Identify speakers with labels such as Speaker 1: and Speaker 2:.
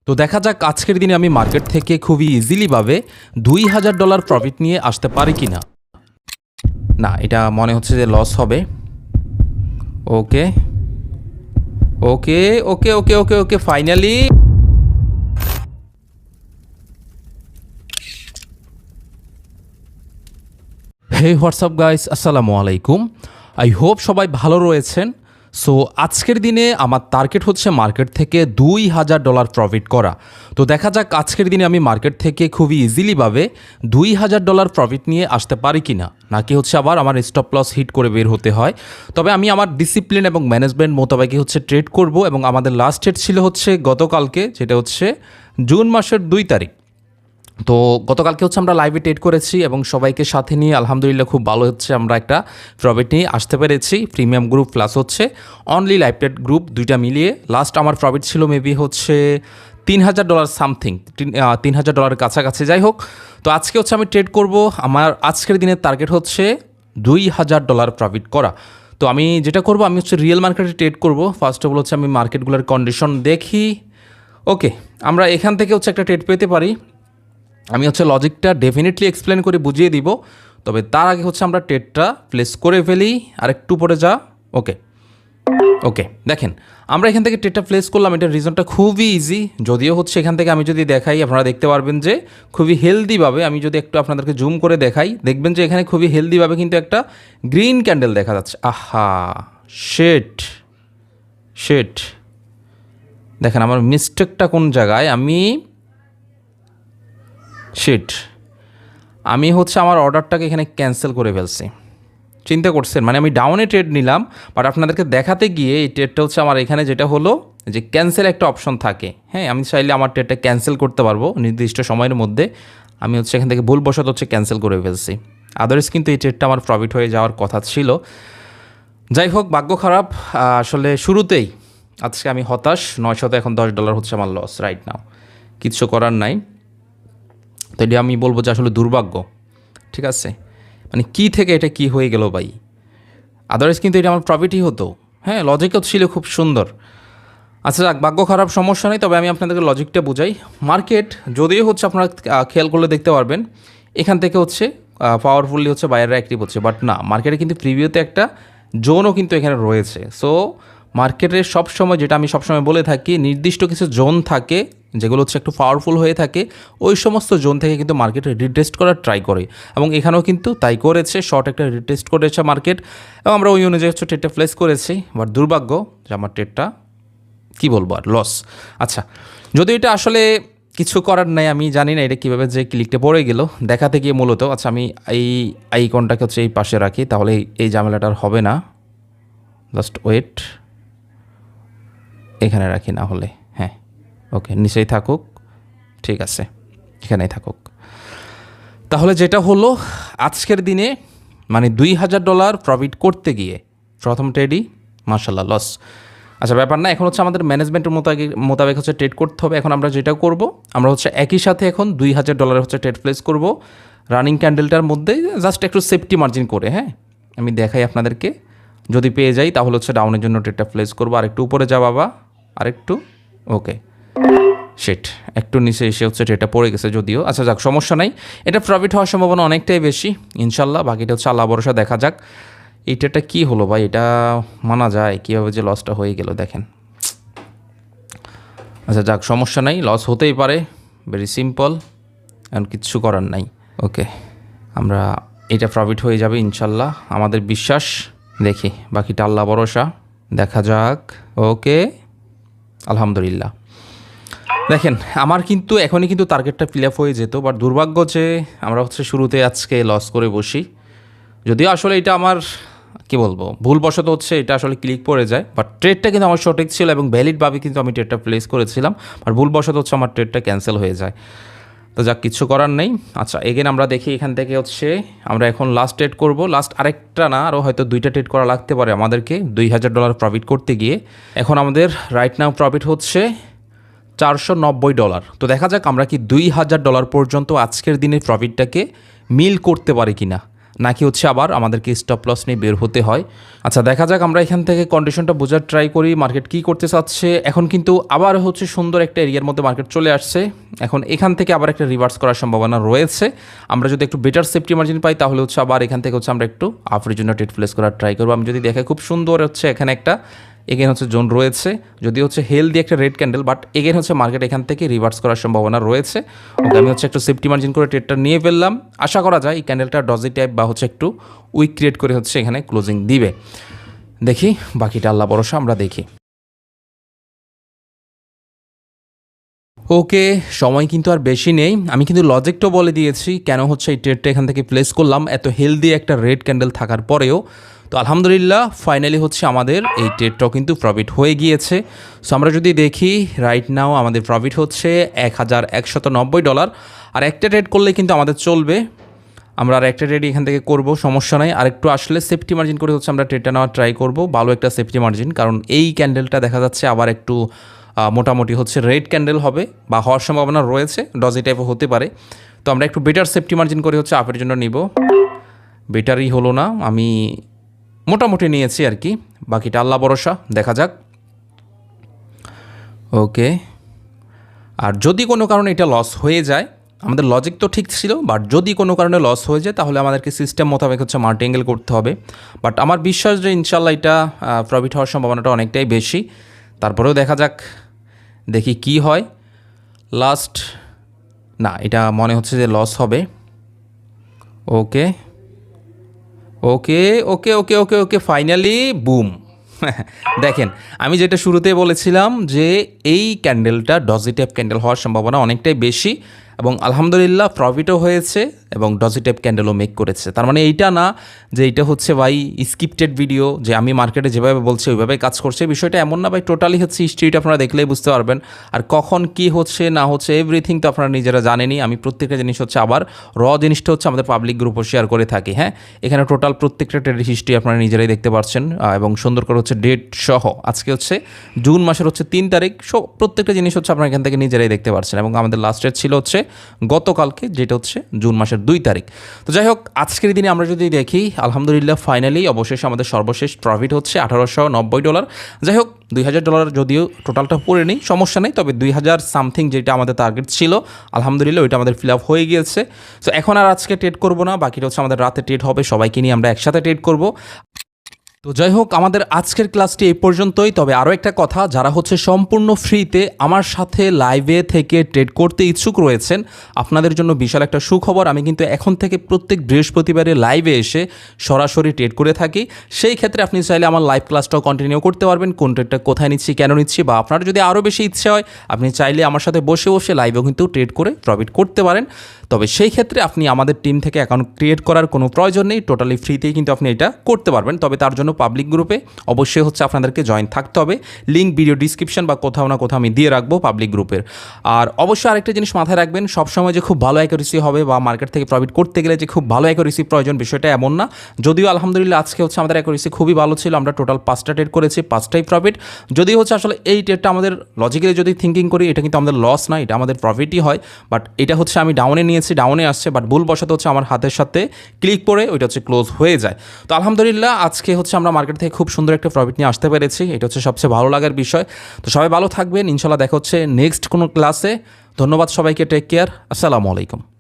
Speaker 1: তো দেখা যাক আজকের দিনে আমি মার্কেট থেকে খুবই ইজিলিভাবে $2000 প্রফিট নিয়ে আসতে পারি কি না। না, এটা মনে হচ্ছে যে লস হবে। ওকে ওকে ওকে ওকে ওকে ওকে ফাইনালি হে হোয়াটসঅ্যাপ গাইস, আসসালামু আলাইকুম। আই হোপ সবাই ভালো রয়েছেন। সো আজকের দিনে আমার টার্গেট হচ্ছে মার্কেট থেকে $2000 প্রফিট করা। তো দেখা যাক আজকের দিনে আমি মার্কেট থেকে খুবই ইজিলিভাবে $2000 প্রফিট নিয়ে আসতে পারি কি না, নাকি হচ্ছে আবার আমার স্টপ লস হিট করে বের হতে হয়। তবে আমি আমার ডিসিপ্লিন এবং ম্যানেজমেন্ট মোতাবেকই হচ্ছে ট্রেড করব, এবং আমাদের লাস্ট ট্রেড ছিল হচ্ছে গতকালকে, যেটা হচ্ছে জুন মাসের 2 তারিখ। তো গতকালকে হচ্ছে আমরা লাইভে ট্রেড করেছি এবং সবাইকে সাথে নিয়ে আলহামদুলিল্লাহ খুব ভালো হচ্ছে, আমরা একটা প্রফিট নিয়ে আসতে পেরেছি। প্রিমিয়াম গ্রুপ প্লাস হচ্ছে অনলি লাইভ ট্রেড গ্রুপ, দুইটা মিলিয়ে লাস্ট আমার প্রফিট ছিল মেবি হচ্ছে $3000 সামথিং, $3000 কাছাকাছি। যাই হোক, তো আজকে হচ্ছে আমি ট্রেড করব। আমার আজকের দিনের টার্গেট হচ্ছে $2000 প্রফিট করা। তো আমি যেটা করব, আমি হচ্ছে রিয়েল মার্কেটে ট্রেড করব। ফার্স্ট অফ অল হচ্ছে আমি মার্কেটগুলোর কন্ডিশন দেখি। ওকে, আমরা এখান থেকে হচ্ছে একটা ট্রেড পেতে পারি। আমি হচ্ছে লজিকটা ডেফিনেটলি এক্সপ্লেন করে বুঝিয়ে দিব, তবে তার আগে হচ্ছে আমরা ট্রেডটা প্লেস করে ফেলি। আর একটু পরে যা। ওকে ওকে, দেখেন আমরা এখান থেকে ট্রেডটা প্লেস করলাম। এটার রিজনটা খুবই ইজি, যদিও হচ্ছে এখান থেকে আমি যদি দেখাই আপনারা দেখতে পারবেন যে খুবই হেলদিভাবে, আমি যদি একটু আপনাদেরকে জুম করে দেখাই দেখবেন যে এখানে খুবই হেলদিভাবে কিন্তু একটা গ্রিন ক্যান্ডেল দেখা যাচ্ছে। আহা, শেট শেট, দেখেন আমার মিস্টেকটা কোন জায়গায়। আমি হচ্ছে আমার অর্ডারটাকে এখানে ক্যান্সেল করে ফেলছি। চিন্তা করছেন, মানে আমি ডাউনে ট্রেড নিলাম, বাট আপনাদেরকে দেখাতে গিয়ে এই ট্রেডটা হচ্ছে আমার এখানে যেটা হলো যে ক্যান্সেল একটা অপশন থাকে। হ্যাঁ, আমি চাইলে আমার ট্রেডটা ক্যান্সেল করতে পারবো নির্দিষ্ট সময়ের মধ্যে। আমি হচ্ছে এখান থেকে ভুলবশত হচ্ছে ক্যান্সেল করে ফেলছি। আদারওয়াইজ কিন্তু এই ট্রেডটা আমার প্রফিট হয়ে যাওয়ার কথা ছিল। যাই হোক, ভাগ্য খারাপ। আসলে শুরুতেই আজকে আমি হতাশ। এখন $10 হচ্ছে আমার লস রাইট নাও, কিচ্ছু করার নাই। তো এটা আমি বলবো যে আসলে দুর্ভাগ্য। ঠিক আছে, মানে কি থেকে এটা কি হয়ে গেল ভাই। আদারওয়াইজ কিন্তু এটা আমার প্রফিটই হতো। হ্যাঁ, লজিকও ছিল খুব সুন্দর। আচ্ছা যাক, ভাগ্য খারাপ, সমস্যা নেই। তবে আমি আপনাদেরকে লজিকটা বুঝাই। মার্কেট যদিও হচ্ছে আপনারা খেয়াল করলে দেখতে পারবেন এখান থেকে হচ্ছে পাওয়ারফুলি হচ্ছে বাইরেরা অ্যাক্টিভ হচ্ছে, বাট না, মার্কেটে কিন্তু প্রিভিউতে একটা জোনও কিন্তু এখানে রয়েছে। সো মার্কেটের সবসময়, যেটা আমি সবসময় বলে থাকি, নির্দিষ্ট কিছু জোন থাকে যেগুলো হচ্ছে একটু পাওয়ারফুল হয়ে থাকে। ওই সমস্ত জোন থেকে কিন্তু মার্কেটে রিটেস্ট করার ট্রাই করে, এবং এখানেও কিন্তু তাই করেছে। শর্ট একটা রিটেস্ট করেছে মার্কেট, এবং আমরা ওই অনুযায়ী হচ্ছে ট্রেডটা প্লেস করেছি। বাট দুর্ভাগ্য যে আমার ট্রেডটা কী বলবো আর লস। আচ্ছা, যদি এটা আসলে কিছু করার নাই, আমি জানি না এটা কীভাবে যে ক্লিকটা পড়ে গেল দেখাতে গিয়ে মূলত। আচ্ছা, আমি এই আইকনটাকে হচ্ছে এই পাশে রাখি, তাহলে এই ঝামেলাটা আর হবে না। জাস্ট ওয়েট, এখানে রাখি না হলে। হ্যাঁ, ওকে, নিচেই থাকুক, ঠিক আছে, এখানেই থাকুক। তাহলে যেটা হলো আজকের দিনে, মানে $2000 প্রফিট করতে গিয়ে প্রথম ট্রেডই মাশাল্লাহ লস। আচ্ছা, ব্যাপার না, এখন হচ্ছে আমাদের ম্যানেজমেন্টের মোতাবেক হচ্ছে ট্রেড করতে হবে। এখন আমরা যেটা করব, আমরা হচ্ছে একই সাথে এখন $2000 হচ্ছে ট্রেড প্লেস করব রানিং ক্যান্ডেলটার মধ্যে, জাস্ট একটু সেফটি মার্জিন করে। হ্যাঁ, আমি দেখাই আপনাদেরকে, যদি পেয়ে যাই তাহলে হচ্ছে ডাউনের জন্য ট্রেডটা প্লেস করবো। আরেকটু উপরে যা বাবা, আরেকটু। ওকে, শিট, একটু নিচে এসে হচ্ছে ট্রেডটা পড়ে গেছে যদিও। আচ্ছা যাক, সমস্যা নাই, এটা প্রফিট হওয়ার সম্ভাবনা অনেকটাই বেশি ইনশাল্লাহ। বাকিটা হচ্ছে আল্লাহ ভরসা, দেখা যাক। এই ট্রেডটা কী হলো ভাই, এটা মানা যায় কীভাবে যে লসটা হয়ে গেল দেখেন। আচ্ছা যাক, সমস্যা নাই, লস হতেই পারে, ভেরি সিম্পল, এখন কিচ্ছু করার নাই। ওকে, আমরা এটা প্রফিট হয়ে যাবে ইনশাল্লাহ, আমাদের বিশ্বাস। দেখি বাকিটা আল্লাহ ভরসা, দেখা যাক। ওকে, আলহামদুলিল্লাহ। দেখেন আমার কিন্তু এখনই কিন্তু টার্গেটটা ফিল আপ হয়ে যেত, বাট দুর্ভাগ্য যে আমরা হচ্ছে শুরুতে আজকে লস করে বসি। যদিও আসলে এটা আমার কী বলবো, ভুলবশত হচ্ছে এটা আসলে ক্লিক পড়ে যায়, বাট ট্রেডটা কিন্তু আমার সঠিক ছিল এবং ভ্যালিডভাবে কিন্তু আমি ট্রেডটা প্লেস করেছিলাম। আর ভুলবশত হচ্ছে আমার ট্রেডটা ক্যান্সেল হয়ে যায়। তো যাক, কিচ্ছু করার নেই। আচ্ছা, এগেন আমরা দেখি এখান থেকে হচ্ছে আমরা এখন লাস্ট ট্রেড করব। লাস্ট আরেকটা না, আরও হয়তো 2টা ট্রেড করা লাগতে পারে আমাদেরকে $2000 প্রফিট করতে গিয়ে। এখন আমাদের রাইট নাও প্রফিট হচ্ছে $490। তো দেখা যাক আমরা কি $2000 পর্যন্ত আজকের দিনের প্রফিটটাকে মিল করতে পারি কি না, নাকি হচ্ছে আবার আমাদেরকে স্টপ লস নিয়ে বের হতে হয়। আচ্ছা দেখা যাক আমরা এখান থেকে কন্ডিশনটা বোঝার ট্রাই করি মার্কেট কী করতে চাচ্ছে। এখন কিন্তু আবার হচ্ছে সুন্দর একটা এরিয়ার মধ্যে মার্কেট চলে আসছে। এখন এখান থেকে আবার একটা রিভার্স করার সম্ভাবনা রয়েছে। আমরা যদি একটু বেটার সেফটি মার্জিন পাই তাহলে হচ্ছে আবার এখান থেকে হচ্ছে আমরা একটু আফের জন্য ট্রেড প্লেস করার ট্রাই করবো। আমি যদি দেখে খুব সুন্দর হচ্ছে এখানে একটা এগেন হচ্ছে জোন রয়েছে, যদি হচ্ছে হেলদি একটা রেড ক্যান্ডেল, বাট এগেন হচ্ছে মার্কেট এখান থেকে রিভার্স করার সম্ভাবনা রয়েছে। ওকে, আমি হচ্ছে একটু সেফটি মার্জিন করে ট্রেডটা নিয়ে ফেললাম। আশা করা যায় এই ক্যান্ডেলটা ডজি টাইপ বা হচ্ছে একটু উইক ক্রিয়েট করে হচ্ছে এখানে ক্লোজিং দিবে। দেখি বাকিটা আল্লাহ ভরসা, আমরা দেখি। ওকে, সময় কিন্তু আর বেশি নেই। আমি কিন্তু লজিকটাও বলে দিয়েছি কেন হচ্ছে এই ট্রেডটা এখান থেকে প্লেস করলাম এত হেলদি একটা রেড ক্যান্ডেল থাকার পরেও। তো আলহামদুলিল্লাহ ফাইনালি হচ্ছে আমাদের এই ট্রেডটাও কিন্তু প্রফিট হয়ে গিয়েছে। সো আমরা যদি দেখি রাইট নাও আমাদের প্রফিট হচ্ছে $1190। আর একটা ট্রেড করলে কিন্তু আমাদের চলবে, আমরা আর একটা ট্রেড এখান থেকে করব, সমস্যা নাই। আর একটু আসলে সেফটি মার্জিন করে হচ্ছে আমরা ট্রেডটা নেওয়ার ট্রাই করব, ভালো একটা সেফটি মার্জিন, কারণ এই ক্যান্ডেলটা দেখা যাচ্ছে আবার একটু মোটামুটি হচ্ছে রেড ক্যান্ডেল হবে বা হওয়ার সম্ভাবনা রয়েছে, ডজি টাইপও হতে পারে। তো আমরা একটু বেটার সেফটি মার্জিন করে হচ্ছে আপের জন্য নিব। বেটারই হলো না, আমি মোটামুটি নিয়েছি আর কি, বাকিটা আল্লাহ ভরসা, দেখা যাক। ওকে, আর যদি কোনো কারণে এটা লস হয়ে যায়, আমাদের লজিক তো ঠিক ছিল, বাট যদি কোনো কারণে লস হয়ে যায় তাহলে আমাদেরকে সিস্টেম মোতাবেক হচ্ছে মার্টিঙ্গেল করতে হবে। বাট আমার বিশ্বাস যে ইনশাল্লাহ এটা প্রফিট হওয়ার সম্ভাবনাটা অনেকটাই বেশি। তারপরেও দেখা যাক, দেখি কি হয়। লাস্ট না, এটা মনে হচ্ছে যে লস হবে। ওকে ওকে ওকে ওকে ওকে ওকে ফাইনালি বুম। দেখেন, আমি যেটা শুরুতেই বলেছিলাম যে এই ক্যান্ডেলটা ডজি টাইপ ক্যান্ডেল হওয়ার সম্ভাবনা অনেকটাই বেশি, এবং আলহামদুলিল্লাহ প্রফিটও হয়েছে এবং ডজি টাইপ ক্যান্ডেলও মেক করেছে। তার মানে এইটা না যে এইটা হচ্ছে ভাই স্ক্রিপ্টেড ভিডিও, যে আমি মার্কেটে যেভাবে বলছি ওইভাবে কাজ করছে, বিষয়টা এমন না ভাই। টোটালি হচ্ছে হিস্ট্রিটা আপনারা দেখলেই বুঝতে পারবেন। আর কখন কি হচ্ছে না হচ্ছে এভরিথিং তো আপনারা নিজেরা জানেনই। আমি প্রত্যেকটা জিনিস হচ্ছে আবার জিনিসটা হচ্ছে আমাদের পাবলিক গ্রুপও শেয়ার করে থাকি। হ্যাঁ, এখানে টোটাল প্রত্যেকটা ট্রেডের হিস্ট্রি আপনারা নিজেরাই দেখতে পাচ্ছেন, এবং সুন্দর করে হচ্ছে ডেট সহ। আজকে হচ্ছে জুন মাসের হচ্ছে 3 তারিখ। সো প্রত্যেকটা জিনিস হচ্ছে আপনারা এখান থেকে নিজেরাই দেখতে পাচ্ছেন, এবং আমাদের লাস্ট ডেট ছিল হচ্ছে গতকালকে, যেটা হচ্ছে জুন মাসের 2 তারিখ। তো যাই হোক, আজকের দিনে আমরা যদি দেখি আলহামদুলিল্লাহ ফাইনালি অবশেষে আমাদের সর্বশেষ প্রফিট হচ্ছে $1890। যাই হোক, $2000 যদিও টোটালটা পড়ে নেই, সমস্যা নেই, তবে 2000 সামথিং যেটা আমাদের টার্গেট ছিল আলহামদুলিল্লাহ ওইটা আমাদের ফিল আপ হয়ে গিয়েছে। সো এখন আর আজকে ট্রেড করবো না, বাকিটা হচ্ছে আমাদের রাতে ট্রেড হবে, সবাইকে নিয়ে আমরা একসাথে ট্রেড করবো। তো যাই হোক, আমাদের আজকের ক্লাসটি এই পর্যন্তই। তবে আরও একটা কথা, যারা হচ্ছে সম্পূর্ণ ফ্রিতে আমার সাথে লাইভে থেকে ট্রেড করতে ইচ্ছুক রয়েছেন, আপনাদের জন্য বিশাল একটা সুখবর। আমি কিন্তু এখন থেকে প্রত্যেক বৃহস্পতিবারে লাইভে এসে সরাসরি ট্রেড করে থাকি। সেই ক্ষেত্রে আপনি চাইলে আমার লাইভ ক্লাসটাও কন্টিনিউ করতে পারবেন, কোন ট্রেডটা কোথায় নিচ্ছি, কেন নিচ্ছি, বা আপনার যদি আরও বেশি ইচ্ছে হয় আপনি চাইলে আমার সাথে বসে বসে লাইভেও কিন্তু ট্রেড করে প্রফিট করতে পারেন। তবে সেই ক্ষেত্রে আপনি আমাদের টিম থেকে অ্যাকাউন্ট ক্রিয়েট করার কোনো প্রয়োজন নেই, টোটালি ফ্রিতেই কিন্তু আপনি এটা করতে পারবেন। তবে তার জন্য পাবলিক গ্রুপে অবশ্যই হচ্ছে আপনাদেরকে জয়েন থাকতে হবে। লিঙ্ক ভিডিও ডিসক্রিপশন বা কোথাও না কোথাও আমি দিয়ে রাখবো পাবলিক গ্রুপের। আর অবশ্যই আরেকটা জিনিস মাথায় রাখবেন, সবসময় যে খুব ভালো অ্যাকুরেসি হবে বা মার্কেট থেকে প্রফিট করতে গেলে যে খুব ভালো অ্যাকুরেসি প্রয়োজন, বিষয়টা এমন না। যদিও আলহামদুলিল্লাহ আজকে হচ্ছে আমাদের অ্যাকুরেসি খুবই ভালো ছিল, আমরা টোটাল 5টা ট্রেড করেছি, 5টাই প্রফিট। যদিও হচ্ছে আসলে এই ট্রেডটা আমাদের লজিক্যালি যদি থিঙ্কিং করি এটা কিন্তু আমাদের লস না, এটা আমাদের প্রফিটই হয়। বাট এটা হচ্ছে আমি ডাউনে নিয়েছি, ডাউনে আসছে, বাট ভুল বশত হচ্ছে আমার হাতের সাথে ক্লিক করে ওইটা হচ্ছে ক্লোজ হয়ে যায়। তো আলহামদুলিল্লাহ আজকে হচ্ছে আমরা মার্কেট থেকে খুব সুন্দর একটা প্রফিট নিয়ে আসতে পেরেছি, এটা হচ্ছে সবচেয়ে ভালো লাগার বিষয়। তো সবাই ভালো থাকবেন, ইনশাল্লাহ দেখা হচ্ছে নেক্সট কোনো ক্লাসে। ধন্যবাদ সবাইকে, টেক কেয়ার, আসসালামু আলাইকুম।